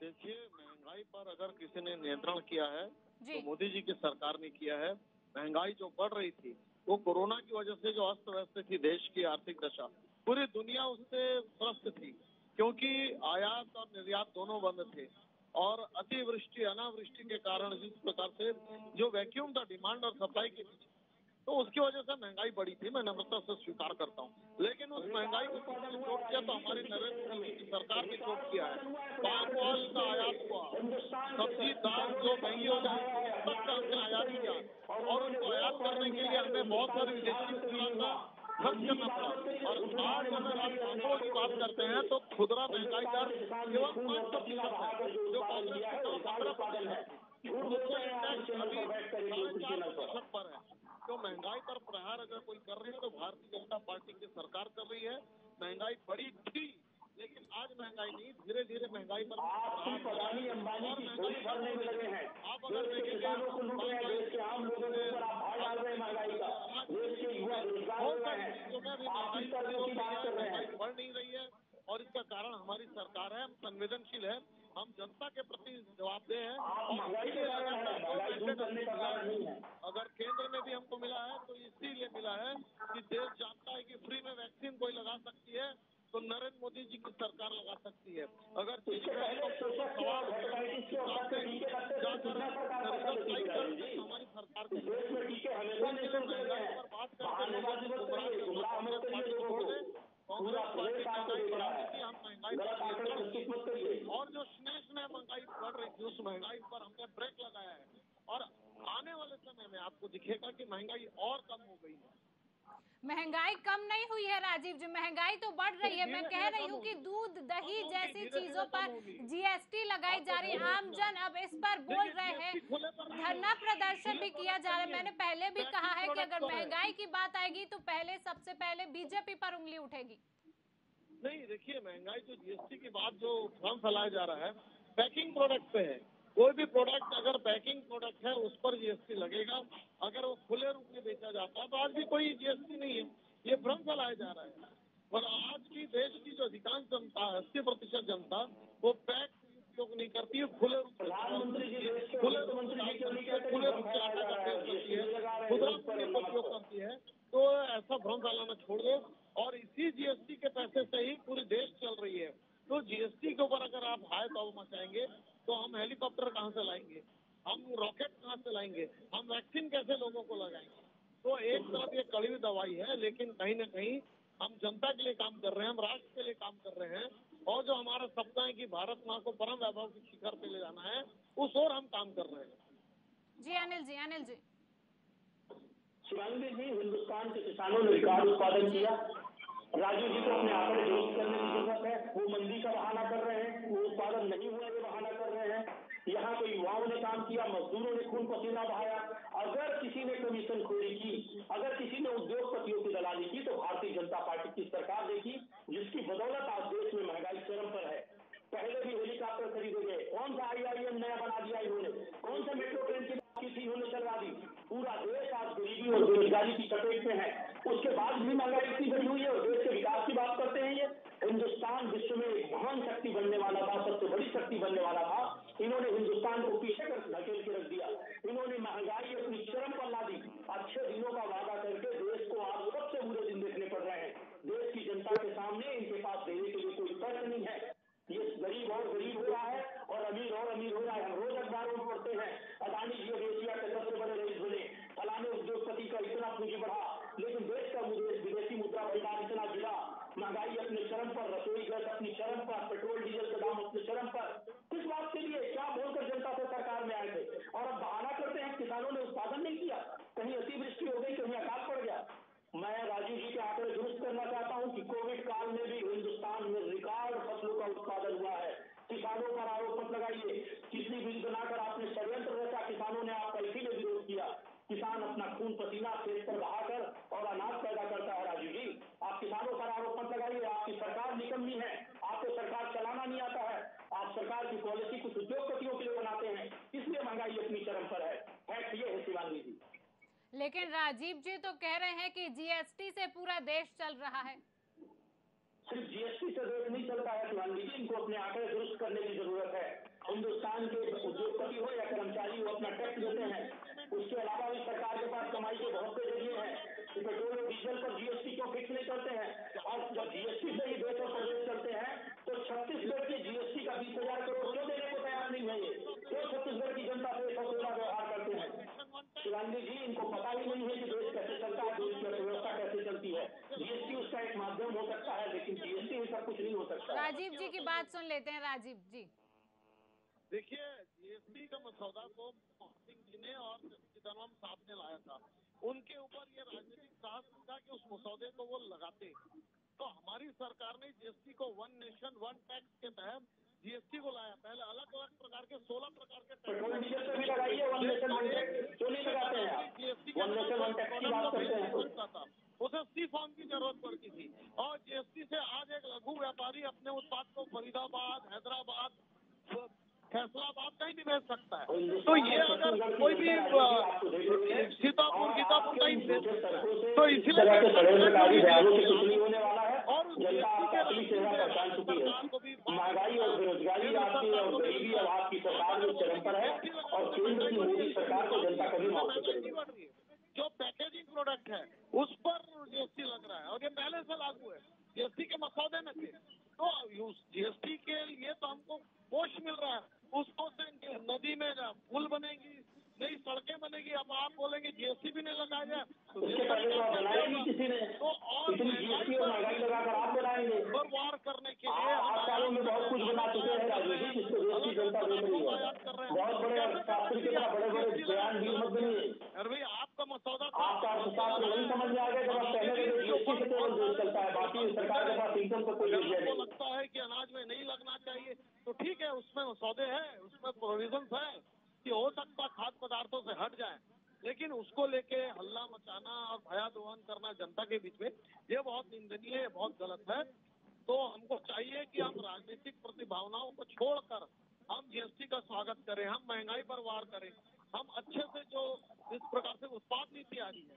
देखिए, महंगाई पर अगर किसी ने नियंत्रण किया है तो मोदी जी की सरकार ने किया है। महंगाई जो बढ़ रही थी वो कोरोना की वजह से जो अस्त व्यस्त थी देश की आर्थिक दशा, पूरी दुनिया उससे त्रस्त थी क्योंकि आयात और निर्यात दोनों बंद थे और अतिवृष्टि अनावृष्टि के कारण जिस प्रकार से जो वैक्यूम था डिमांड और सप्लाई के बीच, तो उसकी वजह से महंगाई बढ़ी थी। मैं नम्रता से स्वीकार करता हूँ, लेकिन उस महंगाई को किसने चोट किया? तो हमारी नरेंद्र मोदी की सरकार ने चोट किया है। पाम ऑयल का आयात हुआ, सब्जी दाल जो महंगी हो गई, सबका हमने आयात किया और उनको आयात करने के लिए हमें बहुत सारी विदेशी मुद्रा का खर्च करना पड़ा। और आज अगर आप आंकड़ों की बात करते हैं तो खुदरा महंगाई दर केवल 5% है, जो कांग्रेस की तरफ 15% है। अभी 4.5% पर है। तो महंगाई पर प्रहार अगर कोई कर रही है तो भारतीय जनता पार्टी की सरकार कर रही है। महंगाई बढ़ी थी लेकिन आज महंगाई नहीं, धीरे धीरे महंगाई पर अदानी अंबानी की झोली भरने में लगे हैं। आप अगर किसानों को लूट रहे हैं, देश के आम लोगों के ऊपर आप भार डाल रहे हैं महंगाई का, देश के युवा बेरोजगार हो रहे हैं, आप किस तरह की बात कर रहे हैं? बढ़ नहीं रही है और इसका कारण हमारी सरकार है। हम संवेदनशील है, हम जनता के प्रति जवाबदेह हैं। अगर केंद्र में भी हमको मिला है तो इसीलिए मिला है कि देश जानता है कि फ्री में वैक्सीन कोई लगा सकती है तो नरेंद्र मोदी जी की सरकार लगा सकती है। अगर हमारी सरकार बात और जो स्नेह महंगाई बढ़ रही थी उस महंगाई पर हमने ब्रेक लगाया है और आने वाले समय में आपको दिखेगा कि महंगाई और कम हो गई है। महंगाई कम नहीं हुई है राजीव जी, महंगाई तो बढ़ रही है। मैं कह रही हूँ कि दूध दही जैसी चीजों पर जीएसटी लगाई जा रही है। आम जन अब इस पर बोल रहे हैं, धरना प्रदर्शन भी किया जा रहा है। मैंने पहले भी कहा है कि अगर महंगाई की बात आएगी तो सबसे पहले बीजेपी पर उंगली उठेगी। नहीं, देखिए, महंगाई जो जीएसटी की बात जो भ्रम फैलाया जा रहा है, पैकिंग प्रोडक्ट पे है। कोई भी प्रोडक्ट अगर पैकिंग प्रोडक्ट है उस पर जीएसटी लगेगा। अगर वो खुले रूप में बेचा जाता है तो आज भी कोई जीएसटी नहीं है। ये भ्रम फैलाया जा रहा है। और आज की देश की जो अधिकांश जनता, 80% जनता, वो पैक उपयोग नहीं करती है, खुले रूप से खुदरा मूल्य का उपयोग करती है। तो ऐसा भ्रम फैलाना छोड़ दो। और इसी जीएसटी के पैसे से ही पूरी देश चल रही है। तो जीएसटी के ऊपर अगर आप हाय तौबा मचाएंगे तो हम हेलीकॉप्टर कहाँ से लाएंगे, हम रॉकेट कहाँ से लाएंगे, हम वैक्सीन कैसे लोगों को लगाएंगे। तो एक तरफ ये कड़वी दवाई है, लेकिन कहीं ना कहीं हम जनता के लिए काम कर रहे हैं, हम राष्ट्र के लिए काम कर रहे हैं। और जो हमारा सपना है कि भारत माँ को परम वैभव की शिखर पे ले जाना है, उस ओर हम काम कर रहे हैं। जी अनिल जी शिवांगी जी, हिंदुस्तान के किसानों ने रिकॉर्ड उत्पादन किया। राजीव जी को अपने आंकड़े दुरुस्त करने की जरूरत है। वो मंदी का बहाना कर रहे हैं, वो उत्पादन नहीं हुआ ये बहाना कर रहे हैं। यहाँ पे युवाओं ने काम किया, मजदूरों ने खून पसीना बहाया। अगर किसी ने कमीशन खोरी की, अगर किसी ने उद्योगपतियों की दलाली की, तो भारतीय जनता पार्टी की सरकार देखी, जिसकी बदौलत आज देश में महंगाई चरम पर है। पहले भी हेलीकॉप्टर खरीदे गए, कौन सा IIM नया बना दिया इन्होंने, कौन सा मेट्रो ट्रेन की थी इन्होंने चलवा दी। पूरा देश आज गरीबी और बेरोजगारी की चपेट में है। उसके बाद भी महंगाई इतनी बढ़ी हुई है और देश के विकास की बात करते हैं। ये हिंदुस्तान विश्व में एक महान शक्ति बनने वाला था, सबसे बड़ी शक्ति बनने वाला था। इन्होंने हिंदुस्तान को पीछे कर धकेल के रख दिया। इन्होंने महंगाई अपनी चरम पर ला दी। अच्छे दिनों का वादा करके देश को आज सबसे बुरे दिन देखने पड़ रहे हैं। देश की जनता के सामने इनके पास देने के लिए कोई तर्क नहीं है। ये गरीब और गरीब हो रहा है और अमीर हो रहा है। हम रोज अखबारों में पढ़ते हैं, अदानी जी एशिया के सबसे बड़े रईस बने, फलाने उद्योगपति का इतना पूंजी बढ़ा, लेकिन देश का विदेशी मुद्रा भंडार इतना गिरा, महंगाई अपने चरम पर, रसोई गैस अपनी चरम पर, पेट्रोल डीजल के दाम अपने चरम पर। किस बात के लिए, क्या बोलकर जनता से सरकार में आए थे? और अब बहाना करते हैं किसानों ने उत्पादन नहीं किया, कहीं अतिवृष्टि हो गई, कहीं अकाल पड़ गया। मैं राजीव जी के आंकड़े दुरुस्त करना चाहता हूं कि कोविड काल में भी हिंदुस्तान में रिकॉर्ड फसलों का उत्पादन हुआ है। किसानों पर आरोप मत लगाइए, कितनी बिल बनाकर आपने षड्यंत्र रचा, किसानों ने आपका इसीलिए विरोध किया। किसान अपना खून पसीना खेत पर बहाकर और अनाज पैदा करता है। राजीव जी, आप किसानों पर आरोप मत लगाइए। आपकी सरकार निकम्मी है, आपको सरकार चलाना नहीं आता है। आप सरकार की पॉलिसी कुछ उद्योगपतियों के लिए बनाते हैं, इसलिए महंगाई अपनी चरम पर है। फैक्ट ये है शिवांगी जी। लेकिन राजीव जी तो कह रहे हैं कि जीएसटी से पूरा देश चल रहा है। सिर्फ जीएसटी से देश नहीं चलता है शिवांगी जी, इनको अपने आंकड़े दुरुस्त करने की जरूरत है। हिंदुस्तान के उद्योगपति हो या कर्मचारी हो अपना टैक्स देते हैं। उसके अलावा भी सरकार के पास कमाई के बहुत से जरिए हैं। पेट्रोल और डीजल पर जीएसटी क्यों फिक्स नहीं करते हैं? और जब जीएसटी से ही देश और प्रदेश चलते हैं तो छत्तीसगढ़ की जीएसटी का 20,000 करोड़ क्यों देने को तैयार नहीं है? ये क्यों छत्तीसगढ़ की जनता से सौदा व्यवहार करते हैं? शिवांगी जी, इनको पता ही नहीं है कि देश कैसे चलता है, देश की अर्थव्यवस्था कैसे चलती है। जीएसटी उसका एक माध्यम हो सकता है, लेकिन जीएसटी सब कुछ नहीं हो सकता। राजीव जी की बात सुन लेते हैं। राजीव जी, देखिए, जीएसटी का मसौदा को सिंह जी ने और चिदम्बरम साहब ने लाया था। उनके ऊपर ये राजनीतिक साहस था कि उस मसौदे को वो लगाते। तो हमारी सरकार ने जीएसटी को वन नेशन वन टैक्स के तहत जीएसटी को लाया। पहले अलग अलग प्रकार के 16 प्रकार के टैक्स था, उसे सी फॉर्म की जरूरत पड़ती थी। और जीएसटी से आज एक लघु व्यापारी अपने उत्पाद को फरीदाबाद, हैदराबाद, फैसलाबाद कहीं भी भेज सकता है। तो ये अगर कोई भी सीतापुर कहीं भेज सकता है, तो इसीलिए और महंगाई और बेरोजगारी आपकी और गरीबी और आपकी सरकार जो चरम पर है और केंद्र की मोदी सरकार को जनता कभी माफ नहीं करेगी। जो पैकेजिंग प्रोडक्ट है उस पर जीएसटी लग रहा है और ये पहले से लागू है। जीएसटी के मसौदे में थे। तो जीएसटी के लिए तो हमको कोष मिल रहा है, उसको से नदी में पुल बनेगी, नई सड़कें बनेगी। अब आप बोलेंगे जीएसटी भी नहीं लगाया जाए तो किसी ने तो और जीएसटी और महंगाई लगाकर आप बनाएंगे वार करने के लिए 8 सालों में बहुत कुछ बना चुके हैं राजू जी, जिसको देश की जनता देख रही है। बहुत बड़े अर्थशास्त्री की तरह बड़े बड़े बयान भी मत बनिए। अरे भाई, आपका मसौदा आपका अर्थशास्त्र वही समझ में आ गया जब आप पहले लगना चाहिए, तो ठीक है, उसमें सौदे हैं, उसमें प्रोविजंस है कि हो सकता खाद्य पदार्थों से हट जाए, लेकिन उसको लेके हल्ला मचाना और भयादोहन करना जनता के बीच में, ये बहुत निंदनीय है, बहुत गलत है। तो हमको चाहिए कि हम राजनीतिक प्रतिभावनाओं को छोड़कर हम जीएसटी का स्वागत करें, हम महंगाई पर वार करें, हम अच्छे से जो इस प्रकार से उत्पाद नीति आ रही है,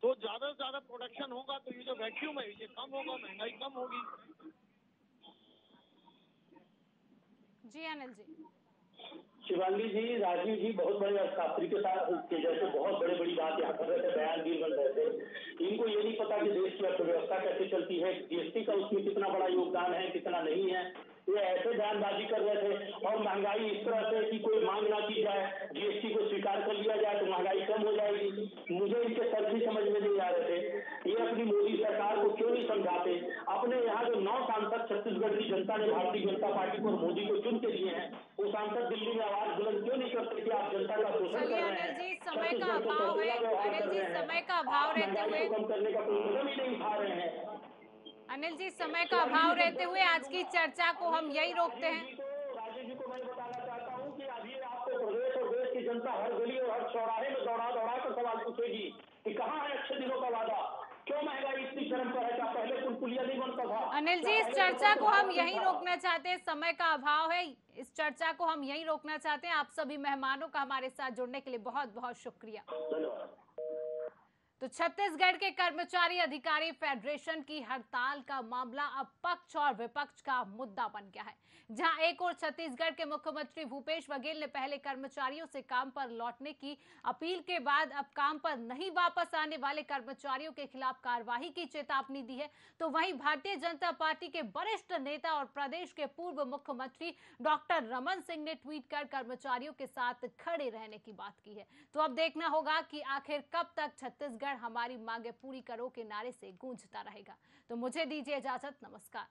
तो ज्यादा से ज्यादा प्रोडक्शन होगा तो ये जो वैक्यूम है ये कम होगा, महंगाई कम होगी। जी अनिल जी। शिवांगी जी, राजीव जी बहुत बड़े अर्थशास्त्री के साथ के जैसे बहुत बड़ी बात यहाँ कर रहे थे, बयान भी बन रहे थे। इनको ये नहीं पता कि देश की अर्थव्यवस्था कैसे चलती है, जीएसटी का उसमें कितना बड़ा योगदान है, कितना नहीं है। ये ऐसे बयानबाजी कर रहे थे और महंगाई इस तरह से कि कोई मांग ना की जाए, जीएसटी को स्वीकार कर लिया जाए तो महंगाई कम हो जाएगी। मुझे इनके तर्क ही समझ में नहीं आ रहे थे। ये अपनी मोदी सरकार को क्यों नहीं समझाते? अपने यहाँ जो 9 सांसद छत्तीसगढ़ की जनता ने भारतीय जनता पार्टी को और मोदी को चुन के दिए हैं, वो सांसद दिल्ली में आवाज बुलंद क्यों नहीं करते कि आप जनता का शोषण कर रहे हैं? अनिल जी, समय का अभाव है। अनिल जी, समय का अभाव रहते हुए कम करने का कोई कदम ही नहीं उठा रहे हैं। अनिल जी, समय का अभाव रहते हुए आज की चर्चा को हम यही रोकते हैं। राजीव जी को मैं बताना चाहता हूँ कि अभी आपको प्रदेश और देश की जनता हर गली और हर चौराहे में दौड़ा कर सवाल पूछेगी कि कहाँ है अच्छे दिनों का वादा, क्यों महंगाई इतनी चरम पर है, क्या पहले पुलिया नहीं बनता था? अनिल जी, इस चर्चा को हम यही रोकना चाहते हैं, समय का अभाव है, इस चर्चा को हम यही रोकना चाहते हैं। आप सभी मेहमानों का हमारे साथ जुड़ने के लिए बहुत बहुत शुक्रिया। धन्यवाद। तो छत्तीसगढ़ के कर्मचारी अधिकारी फेडरेशन की हड़ताल का मामला अब पक्ष और विपक्ष का मुद्दा बन गया है, जहां एक और छत्तीसगढ़ के मुख्यमंत्री भूपेश बघेल ने पहले कर्मचारियों से काम पर लौटने की अपील के बाद अब काम पर नहीं वापस आने वाले कर्मचारियों के खिलाफ कार्रवाई की चेतावनी दी है। तो वहीं भारतीय जनता पार्टी के वरिष्ठ नेता और प्रदेश के पूर्व मुख्यमंत्री डॉक्टर रमन सिंह ने ट्वीट कर कर्मचारियों के साथ खड़े रहने की बात की है। तो अब देखना होगा कि आखिर कब तक छत्तीसगढ़ हमारी मांगे पूरी करो के नारे से गूंजता रहेगा। तो मुझे दीजिए इजाजत, नमस्कार।